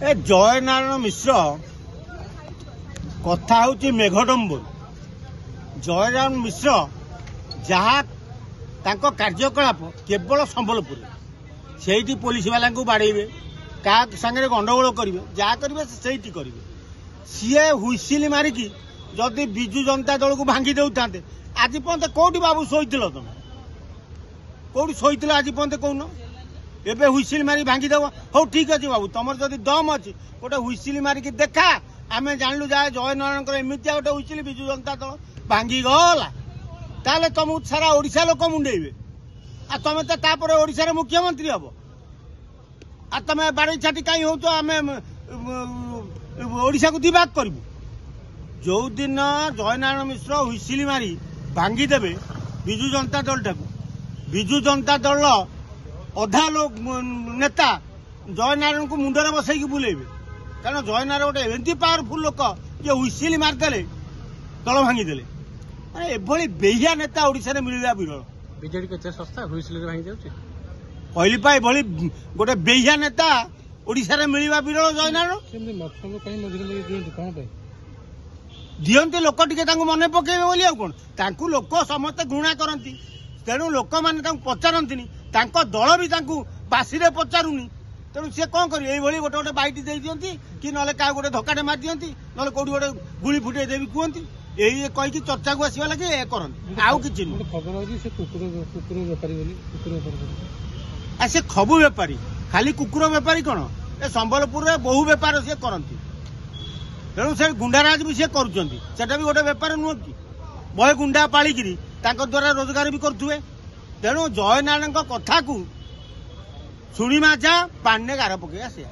ए जय नारायण मिश्र कथा हूँ मेघडम्बर। जय नारायण मिश्र जहाँ तांको कार्यकलाप केवल संबलपुर से पुलिस वाला बाड़े क्या सागर गंडगोल करेंगे जहाँ करेंगे से करेंगे सीए हुइसिल मारिकी जदि विजु जनता दल को भांगी देता आज पर्यंत कौटी बाबू शोल तुम कौटी शोल आज पर्यंत कौन एबे हुइसिल मारी भांगी देव हो ठीक अच्छे बाबू तुम जदि दम अच्छी गोटे हुइसिल मारिकी देखा आम जानलु जहाँ जय नारायण एमती गोटे हुइसिल विजु जनता दल भांगी गला ताले तुमको सारा ओडिशा लोक मुंडेबे आ तुम तो ओडिशा मुख्यमंत्री हम आ तुम बाड़ी छाटी कहीं हो आम ओडिशा को दिबाक करू जो दिन जय नारायण मिश्र हुइसिल मारी भांगी देवे विजु जनता दल टाक विजु जनता दल अधा लोग नेता जय नारायण को मुंडे बसैकी बुलेबे कारण जय नारायण गोटे एमती पावरफुल लोक जे हुइसिल मारिदेले दल भांगीदेले एभली बेहिया नेता ओडिशा मिलवा विरल बीजेडी केते सस्ता हुइसिल भांगी जाउची कहली पा एभली गोटे बेहिया नेता ओडिशा मिलवा विरल जय नारायण दियंती लोक टिके मन पकेबे बोली आ कोन लोक समस्त घृणा करती तेणु लोक मैंने पचारती दल भी बासी पचारूनी तेणु सी कौन कर गोटे गोटे बैट दे दिखती कि ना क्या गोटे धक्काटे मार दिखती ना कौटी गोटे गुली फुटे देवी कहती यही कहीकि चर्चा को आसवा लगे करती आउ कि से खबु बेपारी खाली कुकुर बेपारी कौन ए संबलपुर में बहु बेपार सी करती तेणु से गुंडाराज भी सी करा भी गोटे बेपार नुह कि बहे गुंडा पालिकी द्वारा रोजगार भी करुवे तेणु जय नारायण कथा को शुणिमा जा पाने गार पकड़ आसे।